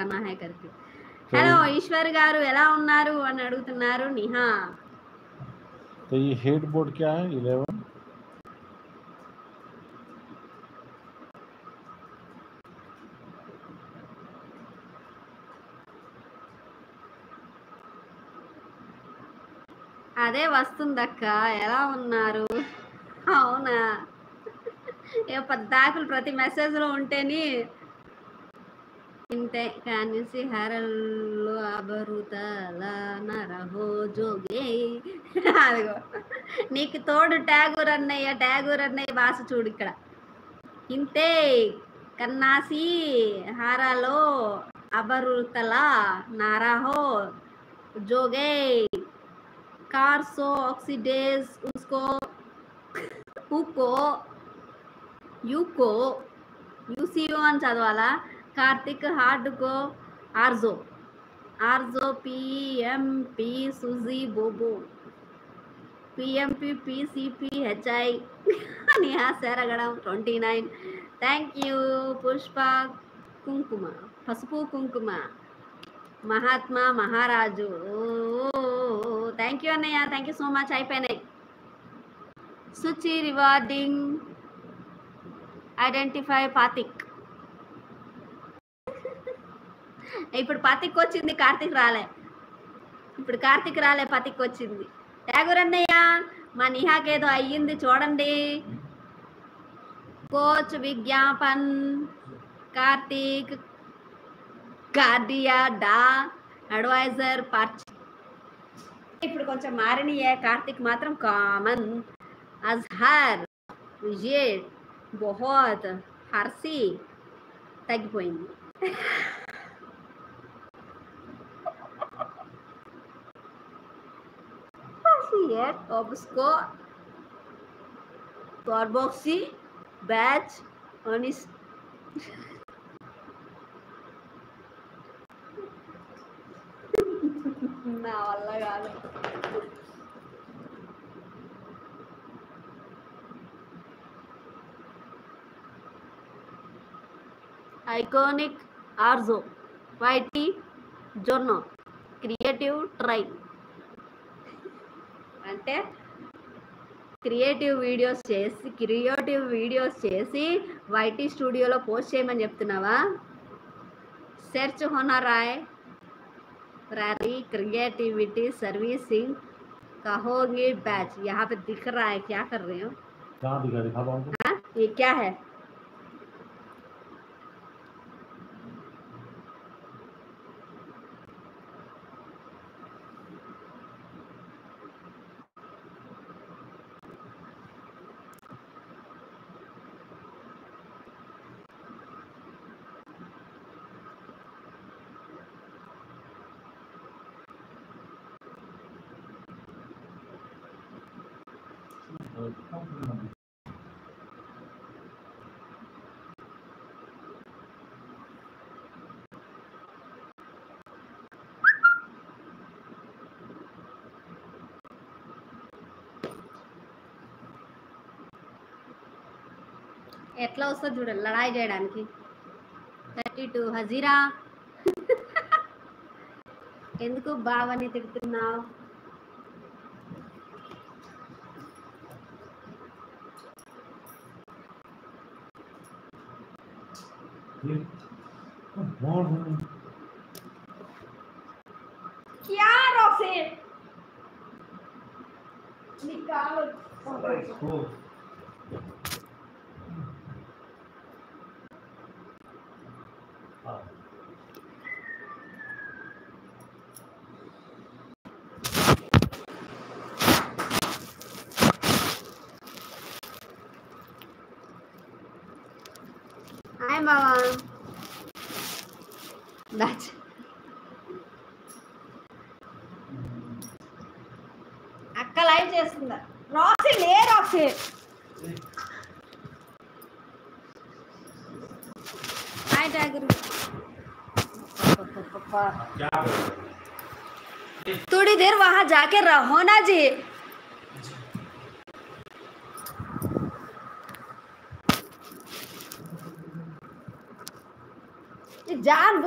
बताना है करके हेलो ईश्वर गारू ఎలా ఉన్నారు అని అడుగుతున్నారు నిహా तो ये हेड बोर्ड क्या है 11 అదే వస్తుందక్క ఎలా ఉన్నారు అవునా ఏ పద్దాకులు ప్రతి మెసేజ్లో ఉంటేని ఇంతే కానిసి హరల్లు అబరుతల నరహో జోగే అదిగో నీకు తోడు ట్యాగూర్ అన్నయ్య భాష చూడు ఇక్కడ ఇంతే కన్నాసి హారాలో అబరుతల నారాహో జోగే कार सो ऑक्सीडेज उसको ऊको यूको यूसीओ అని చదవాలా కార్తిక్ హార్డ్ కో ఆర్జో ఆర్జో పిఎంపి సుజీ బోబో పిఎంపి పిసిపి హెచ్ఐ నిహా శరగడం 29 థ్యాంక్ యూ పుష్ప కుంకుమ పసుపు కుంకుమ మహాత్మా మహారాజు థ్యాంక్ యూ అన్నయ్య థ్యాంక్ యూ సో మచ్ అయిపోయినాయి సుచి రివార్డింగ్ ఐడెంటిఫై పాతిక్ ఇప్పుడు పాతిక్ వచ్చింది కార్తిక్ రాలే ఇప్పుడు కార్తిక్ రాలే పాతిక్ వచ్చింది ట్యాగూర్ అన్నయ్య మా నిహాకి ఏదో అయ్యింది చూడండి కోచ్ విజ్ఞాపన్ కార్తిక్ కార్డియా డా అడ్వైజర్ పర్చ్ ఇప్పుడు కొంచెం మారినయే కార్తిక్ మాత్రం కామన్ అజ్హర్ విజయ్ బహుత్ హర్సి తగ్గిపోయింది अब उसको कार्बोक्सी बैच अनिस నా వల్ల కాదు ఐకానిక్ ఆర్జో వైటీ జొన్నో క్రియేటివ్ ట్రై అంటే క్రియేటివ్ వీడియోస్ చేసి వైటీ స్టూడియోలో పోస్ట్ చేయమని చెప్తున్నావా సెర్చ్ होना राय रैली क्रिएटिविटी सर्विसिंग कहोगे बैच यहाँ पे दिख रहा है क्या कर रहे हो कहाँ दिखा हाँ ये क्या है ఎట్లా వస్తుంది చూడండి లడాయి చేయడానికి 32 హజీరా ఎందుకు బావని తిడుతున్నావు क्या रोसे निकालो हाय मामा that's అక్క లైవ్ చేస్తుందా రాసి లే రాసి హాయ్ टाइगर थोड़ी देर वहां जाके रहो ना जी जान